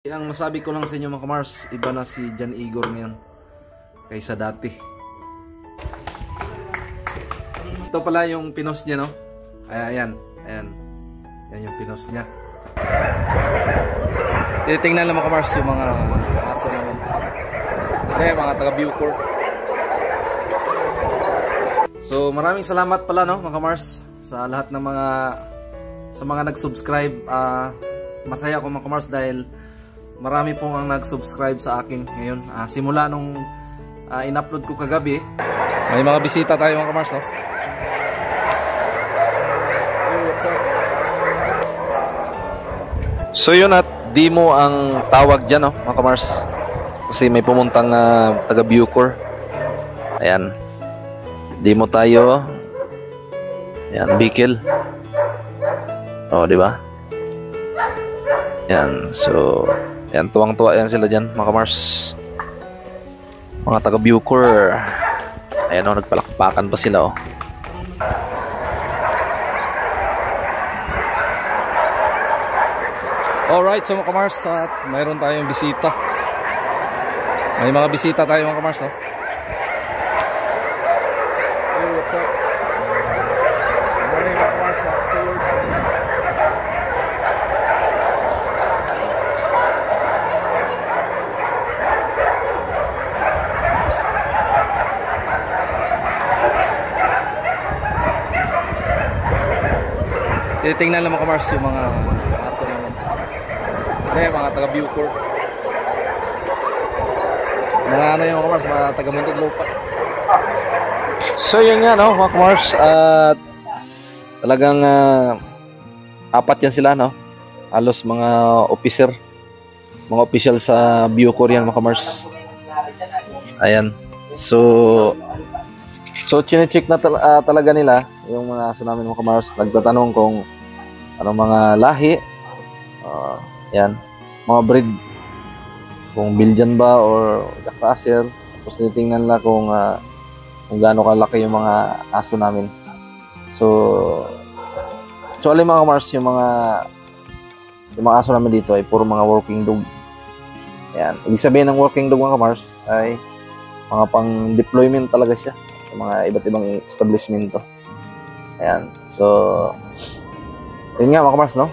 Ang masabi ko lang sa inyo mga kamars, iba na si Jan Igor ngayon kaysa dati. Ito pala yung pinos niya, no? Ayan. Yan yung pinos niya. Tinitingnan lang mga kamars yung mga aso naman. Mga taga Bucor. So maraming salamat pala, no, mga kamars, sa lahat ng mga nag-subscribe. Masaya ako mga kamars dahil marami pong ang nag-subscribe sa akin ngayon. Simula nung in-upload ko kagabi. May mga bisita tayo mga kamars, no? So yun, at demo ang tawag dyan, no, mga kamars. Kasi may pumuntang taga Bucor. Ayan. Demo tayo. Ayan, Bicol. Oh, di ba? Ayan, so ayan, tuwang-tuwa yan sila dyan, mga kamars. Mga taga Bucor. Ayan, oh, nagpalakpakan pa sila, oh. Alright, so mga kamars, at mayroon tayong bisita. May mga bisita tayo mga kamars, no? Hey, what's up? Morning mga kamars, tinitingnan lang mga kamars yung mga aso naman. Mga taga Bucor. Mga ano yung mga kamars, mga taga Muntinlupa. So yun nga, no, mga kamars, at talagang apat yan sila, no? Halos mga officer, mga official sa Bucor yan, mga kamars. Ayan. So chine-check na talaga nila yung mga aso namin, mga kamars. Nagtatanong kung anong mga lahi. Yan, mga breed, kung Belgian ba or Jack Russell. Tapos tinitingnan nila kung gaano kalaki yung mga aso namin. So actually mga kamars, yung mga aso namin dito ay puro mga working dog. Yan, ibig sabihin ng working dog mga kamars ay mga pang deployment talaga siya sa mga iba't ibang establishmento. Ayan, so yun nga mga kamars, no?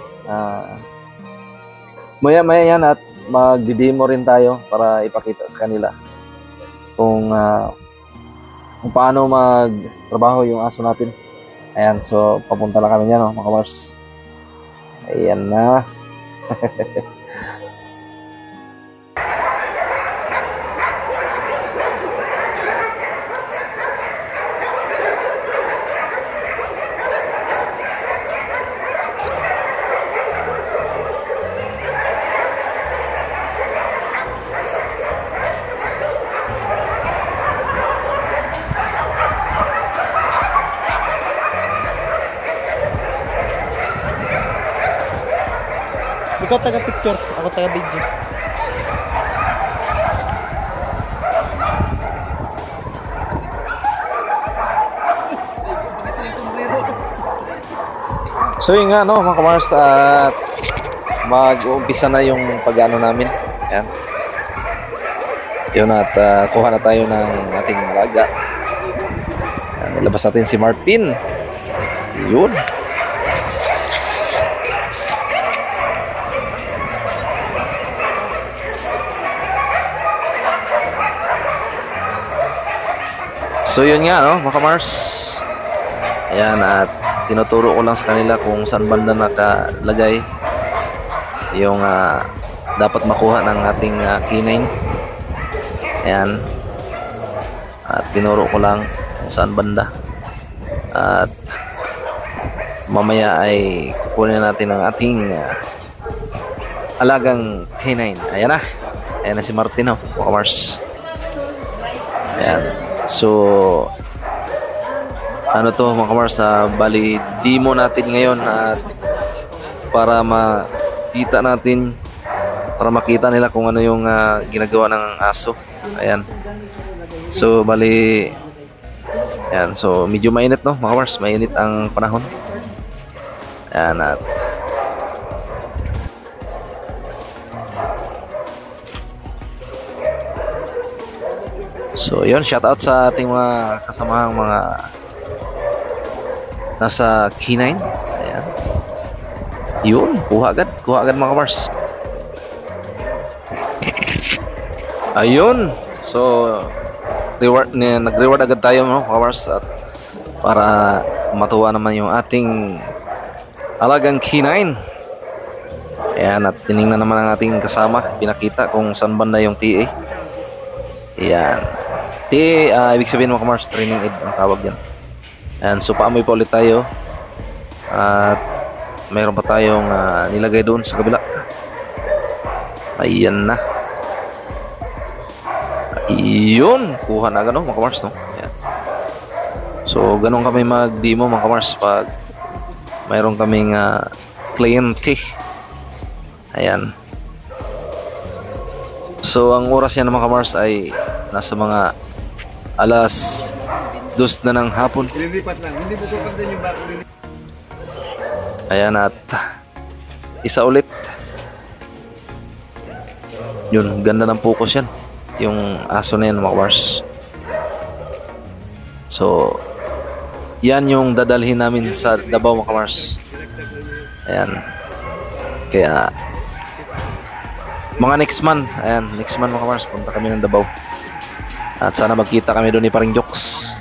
Maya-maya yan at magdi-demo rin tayo para ipakita sa kanila kung paano magtrabaho yung aso natin. Ayan, so papunta lang kami niyan, no, mga kamars. Ayan na. Ikaw taga-picture, ako taga-video. So yun nga, no, mga kamars, at mag-uumpisa na yung pag-ano namin. Ayan. Yun, at kuha na tayo ng ating alaga. Ayan, ilabas natin si Martin. Yun. So yun nga, no, mga kamars. Ayan, at tinuturo ko lang sa kanila kung saan banda nakalagay yung dapat makuha ng ating canine. Ayan, at tinuro ko lang kung saan banda, at mamaya ay kukunin natin ang ating alagang canine. Ayan na si Martin, no, mga kamars. Ayan. So ano to mga kamars, bali demo natin ngayon, at para makita nila kung ano yung ginagawa ng aso. Ayan. So bali, ayan, so medyo mainit, no, mga kamars, mainit ang panahon. Ayan, at So, yun, shoutout sa ating mga kasamahang mga nasa K9. Ayan. Yun, kuha agad mga kamars. Ayun. So, nag-reward agad tayo mga kamars at para matuwa naman yung ating alagang K9. Ayan, at tinignan naman ang ating kasama, pinakita kung saan banda yung TA. Ayan. TA, ibig sabihin mga kamars, training aid ang tawag yan. Ayan, so paamoy pa ulit tayo. At mayroon pa tayong nilagay doon sa kabila. Ayan na. Iyon, kuha na agad mga kamars, no? Ayan. So ganun kami mag-demo mga kamars pag mayroon kaming kliyente. Ayan. So ang oras yan mga kamars ay nasa mga alas 2 na ng hapon. Lilipat lang, hindi po din yung bako. Ayan, at isa ulit. Yun, ganda ng focus yan, yung aso na yan mga kamars. So yan yung dadalhin namin sa Davao mga kamars. Ayan. Kaya mga next month mga kamars, punta kami ng Davao. At sana magkita kami doon ni Paring Jokes.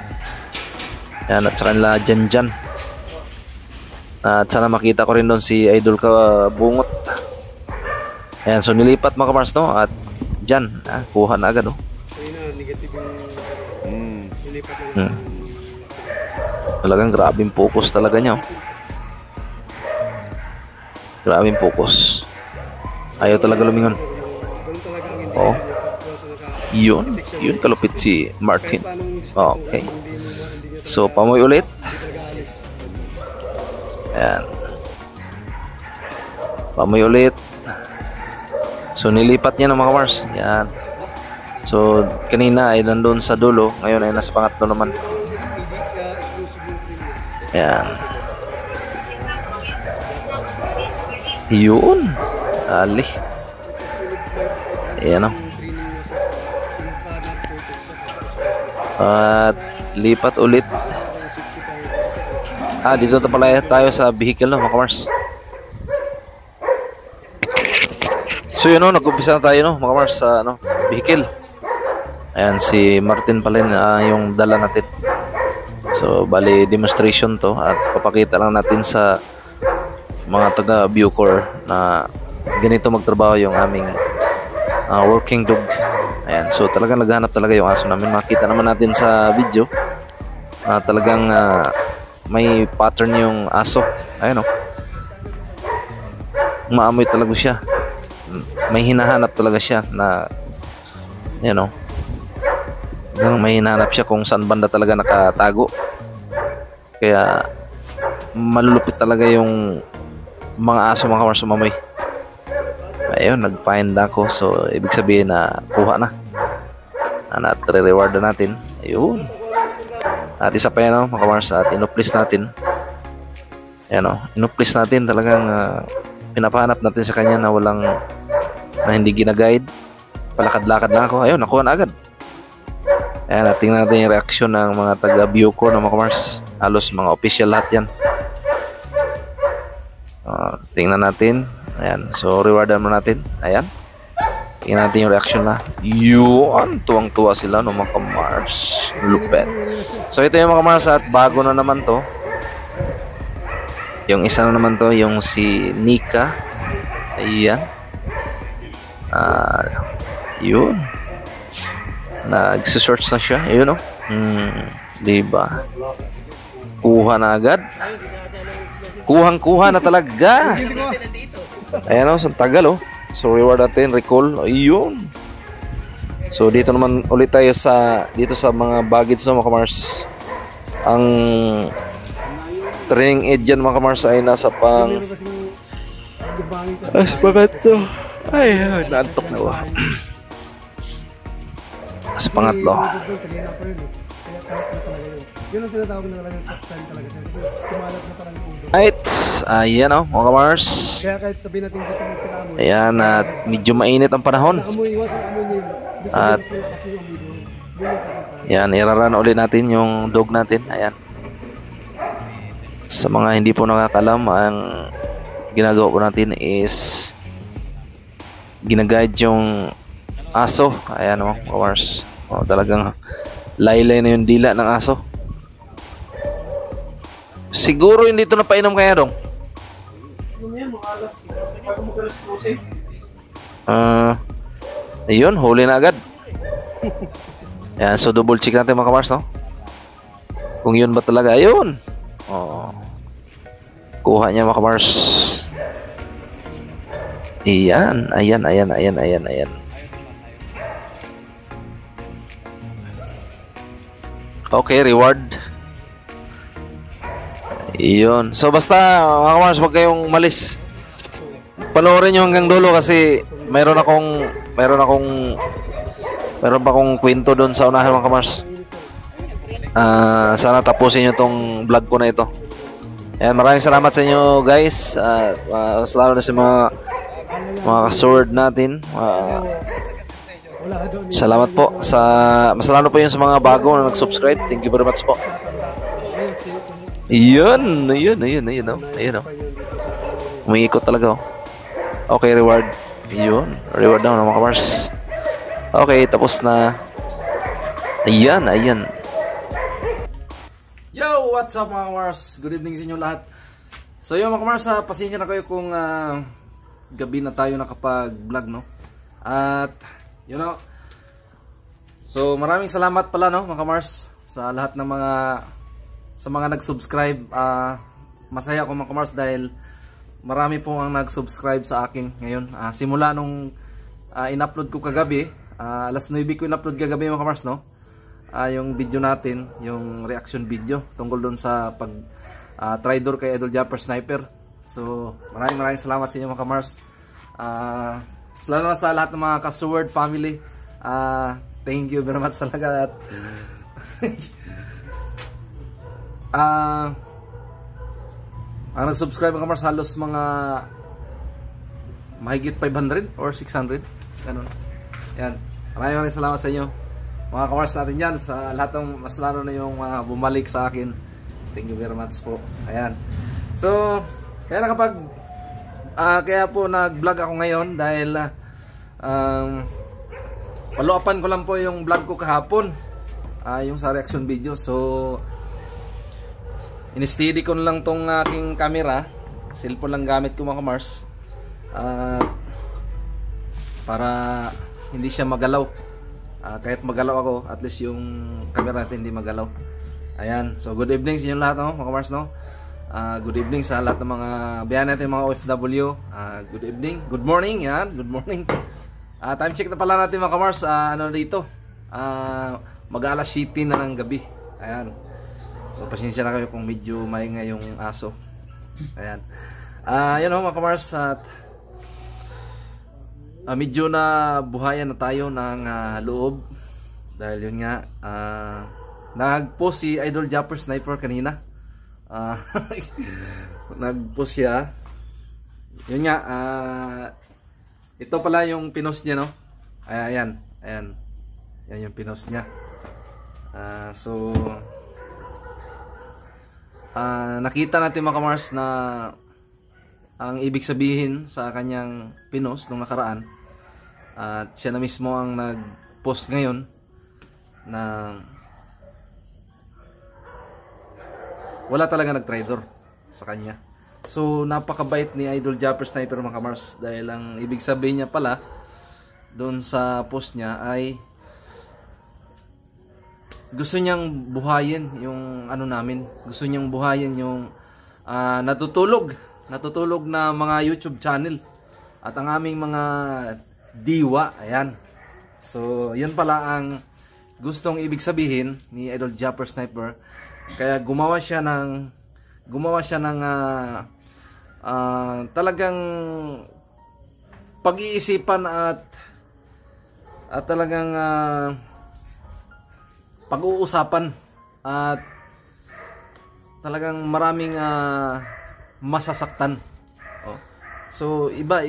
Ayan, at sa kanila Jan. At sana makita ko rin doon si Idol ka Bungot. Ayan, so nilipat mga kamars, no? At Jan, kuha na agad, no? Negative yung nilipat na. Talagang grabing focus talaga niya, oh. Grabing focus. Ayaw talaga lumingon. Oh. Yun kalupit si Martin. Okay. So pamoy ulit. Ayan. Pamoy ulit. So nilipat niya ng mga kamars. Ayan. So kanina ay nandun sa dulo, ngayon ay nasa pangatlo naman. Ayan. Yun. Ali. Ayan, oh. At lipat ulit. Dito pala tayo sa vehicle, no, mga kamars. So yun, no, nag-umpisa na tayo, no, mga kamars, sa vehicle. Ayan, si Martin pala yung dala natin. So bali demonstration to, at papakita lang natin sa mga taga Bucor na ganito magtrabaho yung aming working dog. Ayan, so talagang naghanap talaga yung aso namin. Makita naman natin sa video na talagang may pattern yung aso. Ayan, oh. Maamoy talaga siya. May hinahanap talaga siya na, ayan, oh. May hinahanap siya kung saan banda talaga nakatago. Kaya malulupit talaga yung mga aso mga kamars sumamoy. Ayun, nag-find ako. So ibig sabihin na kuha na. At re-reward na natin. Ayun. At isa pa yan, mga kamars, at inuplis natin. Ayan, inuplis natin. Talagang pinapahanap natin sa kanya na na hindi gina-guide. Palakad-lakad lang ako. Ayun, nakuha na agad. Ayan, at tingnan natin yung reaction ng mga taga Bucor ng mga kamars. Halos mga official lahat yan. Tingnan natin. Ayan, so rewardan mo natin. Ayan, tingnan natin yung reaction na. Yun, tuwang-tuwa sila, no, mga kamars. Lupet. So ito yung mga kamars, at bago na naman to. Yung isa na naman to, yung si Nika. Ayan. Yun, nagsisearch na siya. Ayun, no. Diba, kuha na agad. Kuhang-kuha na talaga. Ayan, oh, sa tagal, oh. So reward natin, recall. Ayun. So dito naman ulit tayo dito sa mga baggage, no, mga kamars. Ang training aid dyan, mga kamars, ay nasa pang pangatlo. Ay, naantok na, oh. Sa pangatlo. Yun ang tinatawag na talaga sa time talaga. Kumalat na parang ulo. Right. Ayan, oh, mga kamars. Kaya kahit sabihin natin dito mo pinamoy. Ayan, at medyo mainit ang panahon. Amoy, iwas ang amoy nila. At Yan, iraran ulit natin yung dog natin. Ayan. Sa mga hindi po nakakalam, ang ginagawa po natin is ginaguide yung aso. Ayan o, Mars. O, talagang laylay na yung dila ng aso. Siguro hindi ito napainom kaya dong. Ayun, huli na agad. Ayan, so double check natin mga Mars, no? Kung yun ba talaga, ayun. Oh. Kuha niya mga Mars. Ayan, ayan. Okay, reward. Iyon. So basta mga Mars, wag kayong malis. Panoorin nyo hanggang dulo kasi meron pa akong kwento doon sa unahan mga Mars. Sana tapusin nyo tong vlog ko na ito. Ayan, maraming salamat sa inyo guys. Lalo na sa mga sword natin. Salamat po sa mas lalo po yung sa mga bago na nag-subscribe. Thank you very much po. Ayun. Umiikot talaga oh. Okay, reward. Ayun, reward daw ng mga Mars. Okay, tapos na. Ayan. Yo, what's up mga Mars? Good evening sa inyo lahat. So yun mga Mars, pasensya na kayo kung gabi na tayo nakapag-vlog, no? At you know, so maraming salamat pala, no, mga Mars, sa lahat ng mga nag-subscribe. Masaya ako mga Mars dahil marami po ang nag-subscribe sa akin ngayon. Simula nung in-upload ko kagabi, alas 9 ko in-upload kagabi mga Mars, no? Yung video natin, yung reaction video tungkol doon sa pag traitor kay Idol Japper Sniper. So maraming salamat sa inyo mga Mars. Lalo na sa lahat ng mga Kasword family. Thank you very much talaga. Ang nag-subscribe mga Mars, halos mga mahigit 500 or 600 ganun. Yan, maraming salamat sa inyo mga Mars natin dyan, sa lahat ng mas lalo na yung bumalik sa akin. Thank you very much po. Ayan, so kaya po nag-vlog ako ngayon dahil follow-upan ko lang po yung vlog ko kahapon, yung sa reaction video. So in-steady ko lang tong aking camera, cellphone lang gamit ko mga Mars, para hindi siya magalaw. Kahit magalaw ako, at least yung camera natin hindi magalaw. Ayan, so good evening sa inyo lahat, no, mga Mars, no? Good evening sa lahat ng mga biyahe natin, mga OFW. Good evening, good morning, yan, good morning. Time check na pala natin mga Mars, ano dito, mag-alas 7 na ng gabi. Ayan, so pasensya na kayo kung medyo maingay yung aso. Ayan, yun o mga Mars, at medyo na buhayan na tayo ng loob dahil yun nga, nag-post si Idol Japper Sniper kanina. Nag-post siya. Yun nga, ito pala yung pinost niya, no? Ayan. Yan yung pinost niya. So nakita natin mga Mars na ang ibig sabihin sa kanyang pinost nung nakaraan, at siya na mismo ang nag-post ngayon na wala talaga nag-traitor sa kanya. So napakabait ni Idol Japper Sniper mga Mars, dahil ang ibig sabihin niya pala doon sa post niya ay gusto niyang buhayin yung ano namin, gusto niyang buhayin yung natutulog na mga YouTube channel at ang aming mga diwa. Ayan, so yun pala ang gustong ibig sabihin ni Idol Japper Sniper, kaya gumawa siya ng talagang pag-iisipan at talagang pag-uusapan, at talagang maraming masasaktan. So iba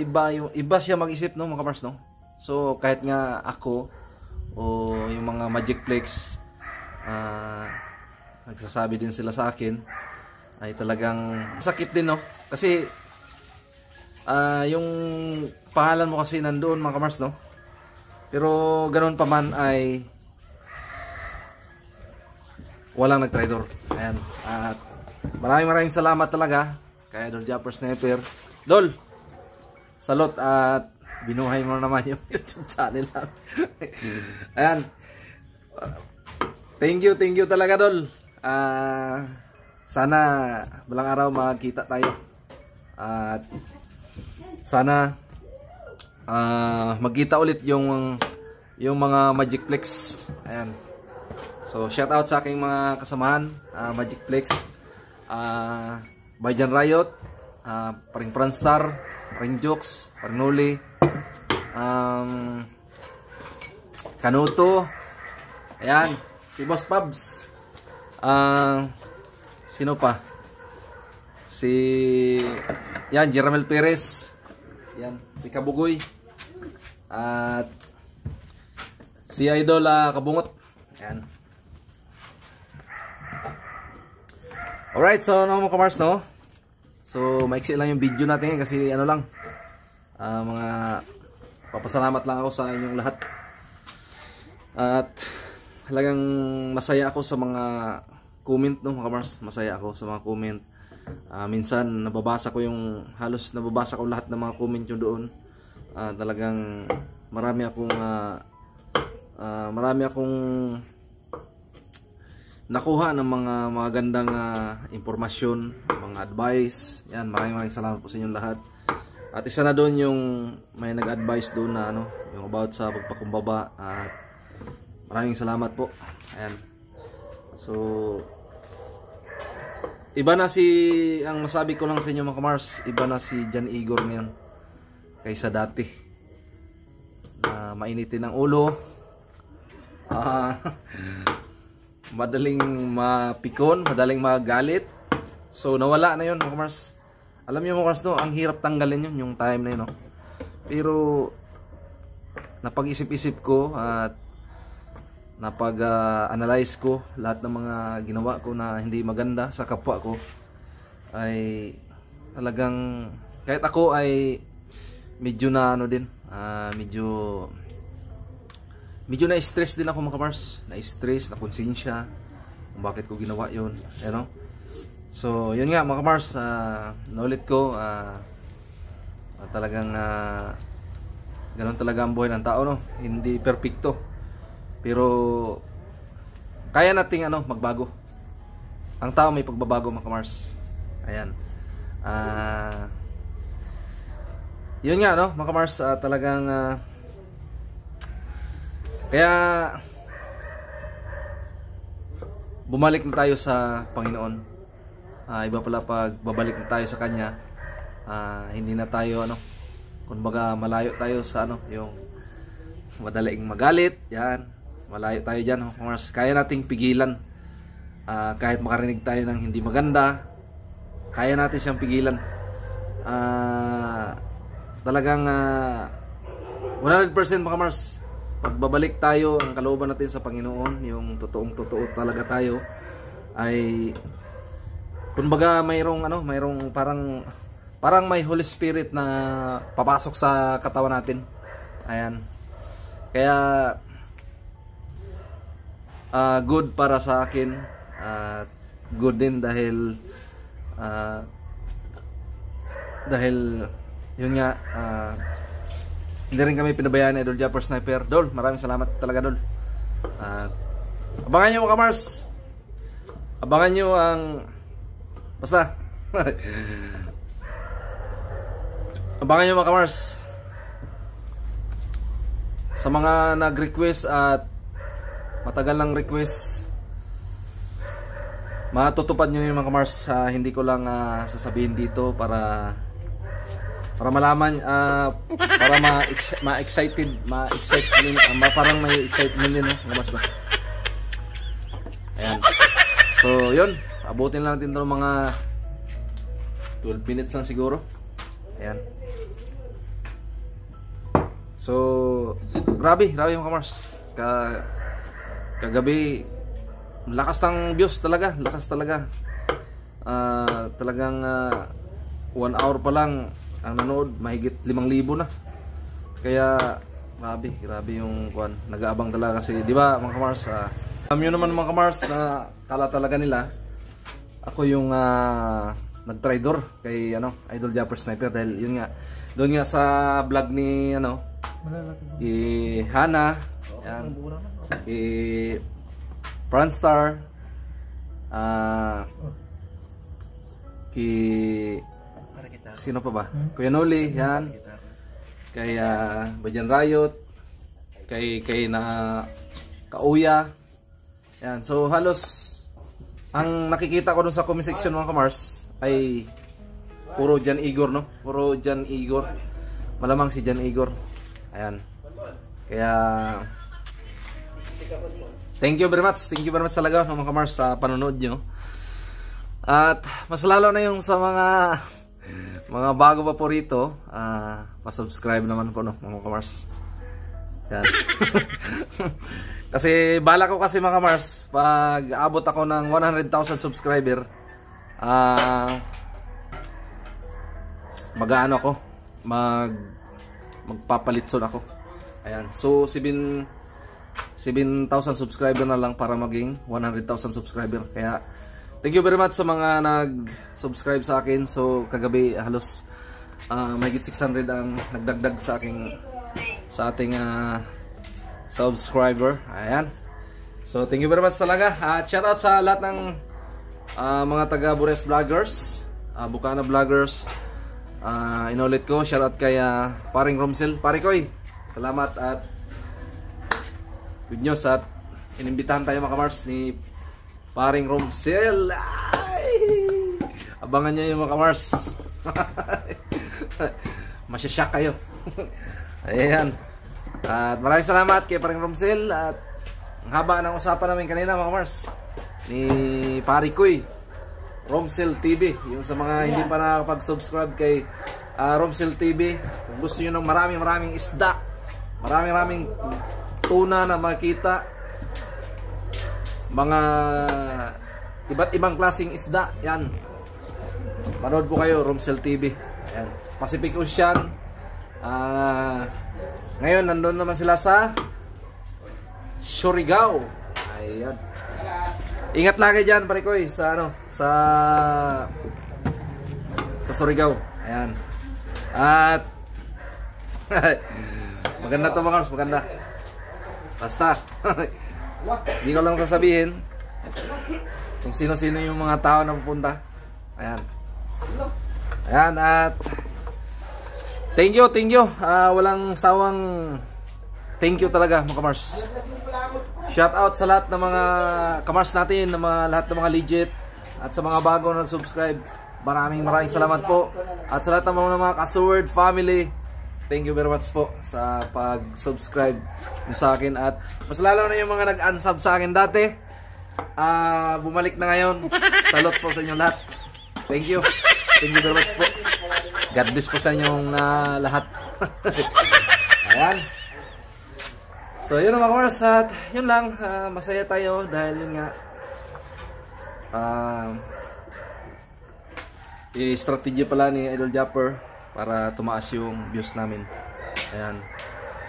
siya mag-isip, no mga Mars, no? So kahit nga ako o yung mga Magic Flex, nagsasabi din sila sa akin, ay talagang sakit din, no? Kasi yung pangalan mo kasi nandoon, mga kamars, no? Pero ganoon pa man ay walang nag-traitor. Ayan. At maraming salamat talaga kay Idol Japper Sniper. Dol, salot at binuhay mo naman yung YouTube channel namin. Ayan. Thank you talaga, Dol. Sana balang araw magkita tayo. At sana magkita ulit yung mga Magic Flex. Ayan. So shout out sa aking mga kasamahan, Magic Flex, Bajan Riot, Paring Pranstar, Paring Jokes, Parnoli, Kanuto. Ayan, si Boss Pubs. Sino pa? Si yan, Jeramel Perez. Yan, si Kabugoy. At si Idol Kabungot. Yan. Alright, so mga kamars, no? So maiksi lang yung video natin kasi ano lang, mga papasalamat lang ako sa inyong lahat. At talagang masaya ako sa mga comment, no, mga kamars. Masaya ako sa mga comment. Minsan nababasa ko halos nababasa ko lahat ng mga comment nyo doon. Talagang marami akong nakuha ng mga gandang impormasyon, mga advice. Yan, maraming salamat po sa inyong lahat. At isa na doon yung may nag-advise doon na yung about sa pagpakumbaba, at maraming salamat po. Ayan. So iba na ang masabi ko lang sa inyo, mga kamars, iba na si John Igor ngayon kaysa dati. Mainitin ang ulo, madaling mapikon, madaling magalit. So nawala na yun, mga kamars. Alam niyo, mga kamars, no, ang hirap tanggalin yun, yung time na yun, no? Pero napag-isip-isip ko at napag-analyze ko lahat ng mga ginawa ko na hindi maganda sa kapwa ko, ay talagang kahit ako ay medyo na medyo na-stress din ako, mga kamars. Na-stress, na konsensya kung bakit ko ginawa yun, you know? So yun nga, mga kamars, naulit ko, talagang ganun talaga ang buhay ng tao, no? Hindi perfecto. Pero kaya nating magbago. Ang tao may pagbabago, mga kamars. Ayan. Yun nga, no, mga kamars, talagang kaya bumalik na tayo sa Panginoon. Iba pala pag babalik na tayo sa Kanya. Hindi na tayo kumbaga malayo tayo sa yung madaling magalit. Yan. Malayo tayo dyan, mga kamars. Kaya nating pigilan. Kahit makarinig tayo ng hindi maganda, kaya natin siyang pigilan. Talagang 100%, mga kamars, pagbabalik tayo ang kalooban natin sa Panginoon, yung totoong totoo talaga tayo, ay kumbaga mayroong parang may Holy Spirit na papasok sa katawan natin. Ayan. Kaya good para sa akin, good din dahil yun nga, hindi rin kami pinabayaan ni Idol Japper Sniper. Dol, maraming salamat talaga, Dol. Abangan nyo, mga kamars, abangan nyo ang basta abangan nyo, mga kamars, sa mga nag-request at matagal lang request, matutupad nyo yung, mga kamars. Hindi ko lang sasabihin dito para malaman, para ma-excited, parang may excitement din, mga kamars, no? Ayan. So yun, abutin lang natin ito mga 12 minutes lang siguro. Ayan. So grabe, mga kamars. Kagabi lakas ng views talaga, lakas talaga. Talagang 1 hour pa lang ang nanood, mahigit 5,000 na. Kaya grabe yung kuan. Nag-aabang talaga kasi, di ba mga kamars, alam nyo naman mga kamars na kala talaga nila ako yung nag-traitor kay Idol Japper Sniper, dahil yun nga doon nga sa vlog ni Hana, yan, Franstar, sino pa ba? Kuya Noli, yan, kay Bajan Riot, kay na Kauya, yan. So halos ang nakikita ko dun sa comment section mga kamars ay puro Jan Igor, no? Puro Jan Igor. Malamang si Jan Igor. Ayan. Kaya thank you very much. Thank you very much talaga mga kamars sa panonood nyo. At mas lalo na yung sa mga bago pa po rito, pa-subscribe naman po, no, mga kamars. Yan. Kasi bala ko kasi mga kamars, pag abot ako ng 100,000 subscriber, mag-ano ako, magpapalitson ako. Ayan. So 7,000 subscriber na lang para maging 100,000 subscriber. Kaya thank you very much sa mga nag-subscribe sa akin. So kagabi halos mahigit 600 ang nagdagdag sa ating subscriber. Ayan. So thank you very much talaga. Shout out sa lahat ng mga taga Bures Vloggers, Bukana Vloggers. Inulit ko, shout out kay Paring Romsel. Pare Koy, salamat at good news at inimbitahan tayo mga kamars ni Paring Romsel. Ay! Abangan nyo yung mga kamars. Masyasyak kayo. Ayan. At maraming salamat kay Paring Romsel. At ang haba ng usapan namin kanina mga kamars ni Pare Koy, Romsel TV. Yung sa mga hindi pa nakapag-subscribe kay Romsel TV, kung gusto nyo ng maraming isda, maraming tuna na makita, mga iba't ibang klaseng isda, yan, manood po kayo, Romsel TV. Yan. Pacific Ocean. Ngayon nandun naman sila sa Surigao. Ayan. Ingat lagi dyan pare ko sa Surigao. Ayan. At maganda to mga kars, maganda. Basta hindi ko lang sasabihin kung sino-sino yung mga tao na pupunta. Ayan. Ayan. At thank you. Walang sawang thank you talaga mga kamars. Shout out sa lahat ng mga kamars natin, lahat ng mga legit, at sa mga bago na nag-subscribe. Maraming salamat po. At sa lahat ng mga Kasword family, thank you very much po sa pag-subscribe sa akin. At mas lalo na yung mga nag-unsub sa akin dati, bumalik na ngayon. Salute po sa inyo lahat. Thank you. Thank you very much po. God bless po sa inyong lahat. Ayan. So yun mga kamars, at yun lang, masaya tayo dahil yun nga i-strategy pala ni Idol Japper para tumaas yung views namin. Ayan.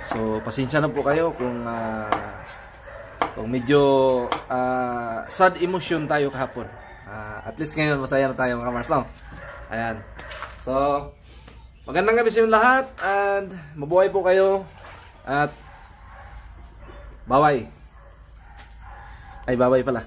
So pasensya na po kayo kung medyo sad emotion tayo kahapon. At least ngayon masaya na tayo mga kamars, no? Ayan. So magandang gabi sa inyo lahat, and mabuhay po kayo, at bye-bye. Ay, bye-bye pala.